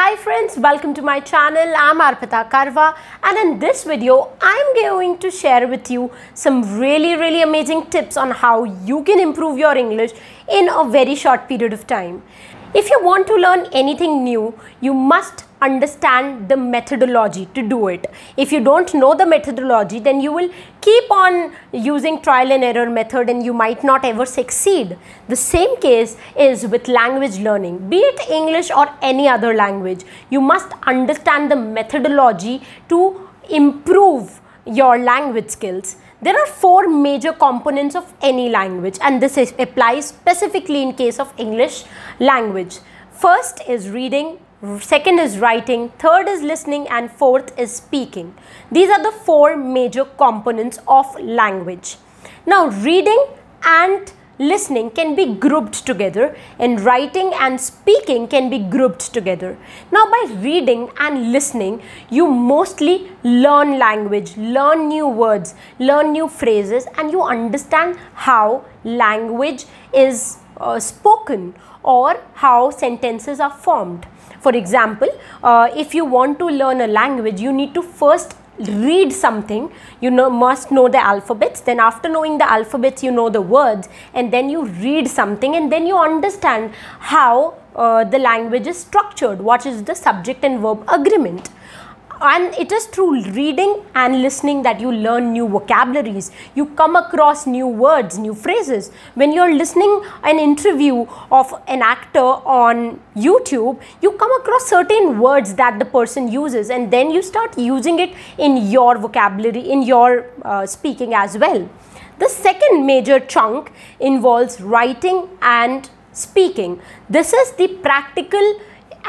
Hi friends, welcome to my channel. I'm Arpita Karwa, and in this video I'm going to share with you some really amazing tips on how you can improve your English in a very short period of time. If you want to learn anything new, you must understand the methodology to do it. If you don't know the methodology, then you will keep on using trial and error method and you might not ever succeed. The same case is with language learning, be it English or any other language. You must understand the methodology to improve your language skills. There are four major components of any language, and this applies specifically in case of English language. First is reading, second is writing, third is listening, and fourth is speaking. These are the four major components of language. Now, reading and listening can be grouped together, and writing and speaking can be grouped together. Now, by reading and listening, you mostly learn language, learn new words, learn new phrases, and you understand how language is spoken or how sentences are formed. For example, if you want to learn a language, you need to first read something. You must know the alphabets. Then after knowing the alphabets, you know the words, and then you read something, and then you understand how the language is structured, what is the subject and verb agreement. And it is through reading and listening that you learn new vocabularies. You come across new words, new phrases. When you're listening an interview of an actor on YouTube, you come across certain words that the person uses, and then you start using it in your vocabulary, in your speaking as well. The second major chunk involves writing and speaking. This is the practical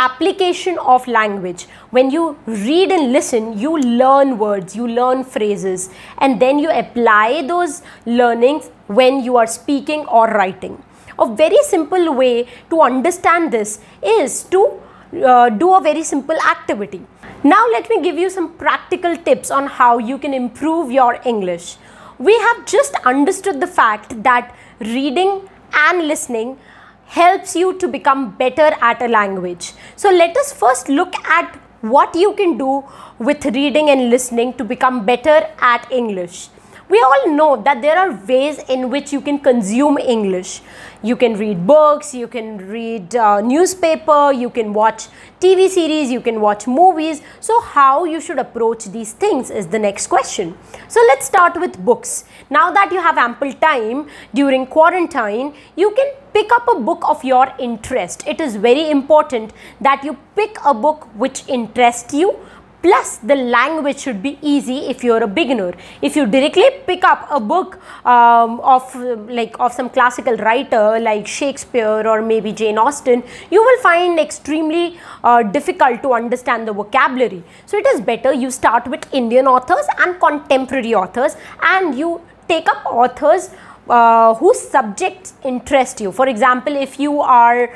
application of language. When you read and listen, you learn words, you learn phrases, and then you apply those learnings when you are speaking or writing. A very simple way to understand this is to do a very simple activity. Now let me give you some practical tips on how you can improve your English. We have just understood the fact that reading and listening helps you to become better at a language. So let us first look at what you can do with reading and listening to become better at English. We all know that there are ways in which you can consume English. You can read books, you can read newspaper, you can watch TV series, you can watch movies. So how you should approach these things is the next question. So let's start with books. Now that you have ample time during quarantine, you can pick up a book of your interest. It is very important that you pick a book which interests you. Plus, the language should be easy if you are a beginner. If you directly pick up a book of some classical writer like Shakespeare or maybe Jane Austen, you will find extremely difficult to understand the vocabulary. So it is better you start with Indian authors and contemporary authors, and you take up authors whose subjects interest you. For example, if you are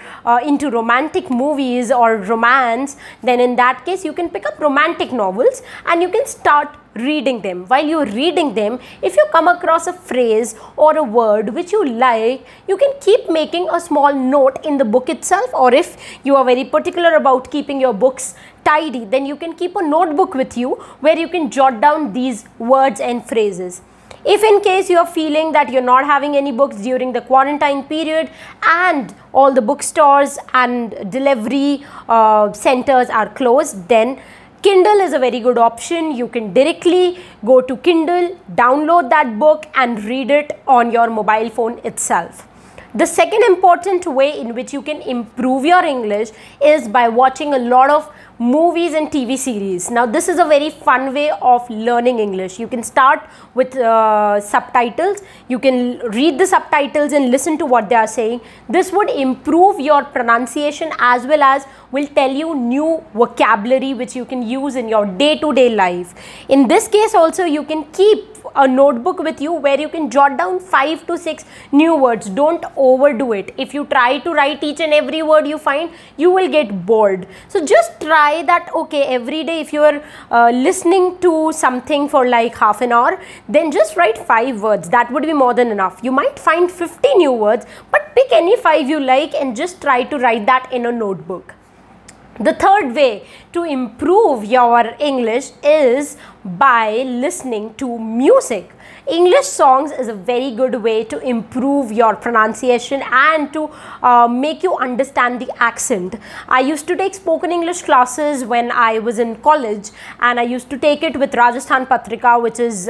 into romantic movies or romance, then in that case you can pick up romantic novels and you can start reading them. While you're reading them, if you come across a phrase or a word which you like, you can keep making a small note in the book itself, or if you are very particular about keeping your books tidy, then you can keep a notebook with you where you can jot down these words and phrases. If in case you are feeling that you're not having any books during the quarantine period and all the bookstores and delivery centers are closed, then Kindle is a very good option. You can directly go to Kindle, download that book and read it on your mobile phone itself. The second important way in which you can improve your English is by watching a lot of movies and TV series. Now this is a very fun way of learning English. You can start with subtitles. You can read the subtitles and listen to what they are saying. This would improve your pronunciation as well as will tell you new vocabulary which you can use in your day-to-day life. In this case also, you can keep a notebook with you where you can jot down 5 to 6 new words. Don't overdo it. If you try to write each and every word you find, you will get bored. So just try that, okay, every day if you are listening to something for like half an hour, then just write 5 words. That would be more than enough. You might find 50 new words, but pick any 5 you like and just try to write that in a notebook. The third way to improve your English is by listening to music. English songs is a very good way to improve your pronunciation and to make you understand the accent. I used to take spoken English classes when I was in college, and I used to take it with Rajasthan Patrika, which is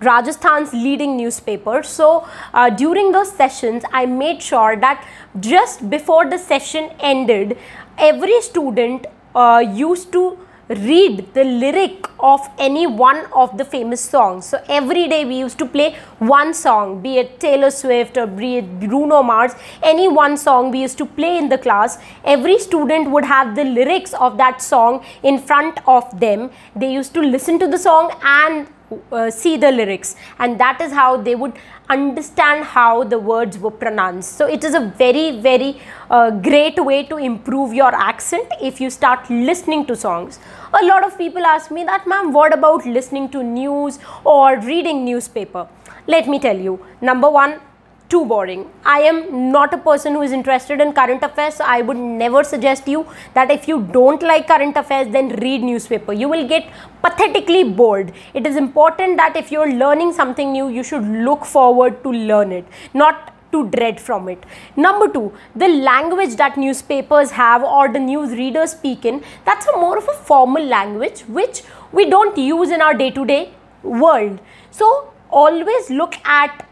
Rajasthan's leading newspaper. So during those sessions, I made sure that just before the session ended, every student used to read the lyric of any one of the famous songs. So every day we used to play one song, be it Taylor Swift or be it Bruno Mars, any one song we used to play in the class. Every student would have the lyrics of that song in front of them. They used to listen to the song and see the lyrics, and that is how they would understand how the words were pronounced. So it is a very great way to improve your accent if you start listening to songs. A lot of people ask me that, ma'am, what about listening to news or reading newspaper? Let me tell you, number one, too boring. I am not a person who is interested in current affairs, so I would never suggest you that if you don't like current affairs, then read newspaper. You will get pathetically bored. It is important that if you're learning something new, you should look forward to learn it, not to dread from it. Number two, the language that newspapers have or the news readers speak in, that's a more of a formal language which we don't use in our day-to-day world. So always look at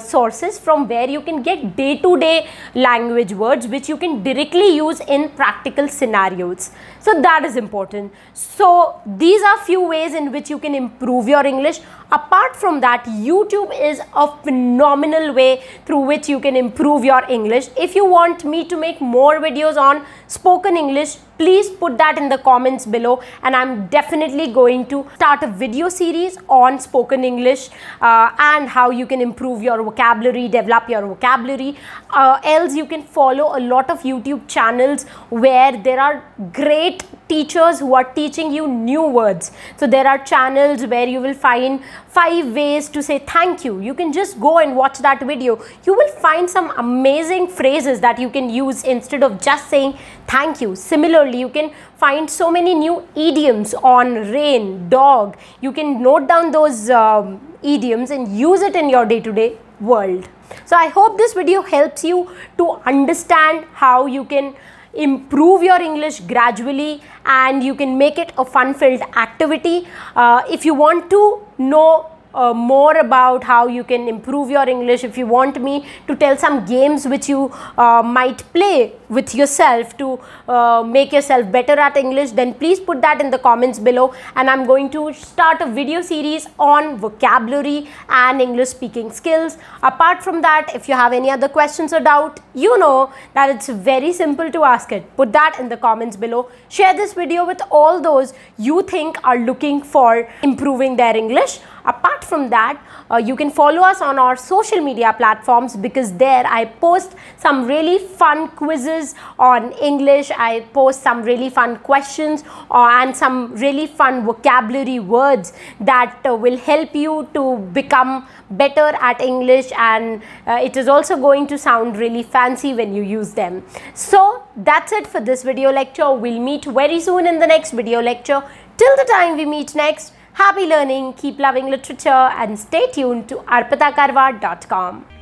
sources from where you can get day-to-day language words which you can directly use in practical scenarios. So that is important. So these are few ways in which you can improve your English. Apart from that, YouTube is a phenomenal way through which you can improve your English. If you want me to make more videos on spoken English, please put that in the comments below, and I'm definitely going to start a video series on spoken English and how you can improve your vocabulary, develop your vocabulary. Else you can follow a lot of YouTube channels where there are great teachers who are teaching you new words. So there are channels where you will find 5 ways to say thank you. You can just go and watch that video. You will find some amazing phrases that you can use instead of just saying thank you. Similarly, you can find so many new idioms on rain, dog. You can note down those idioms and use it in your day-to-day world. So I hope this video helps you to understand how you can improve your English gradually and you can make it a fun-filled activity. If you want to know more about how you can improve your English, if you want me to tell some games which you might play with yourself to make yourself better at English, then please put that in the comments below, and I'm going to start a video series on vocabulary and English speaking skills. Apart from that, if you have any other questions or doubt, you know that it's very simple to ask it. Put that in the comments below. Share this video with all those you think are looking for improving their English. Apart from that, you can follow us on our social media platforms, because there I post some really fun quizzes on English. I post some really fun questions and some really fun vocabulary words that will help you to become better at English, and it is also going to sound really fancy when you use them. So that's it for this video lecture. We'll meet very soon in the next video lecture. Till the time we meet next, happy learning, keep loving literature, and stay tuned to arpitakarwa.com.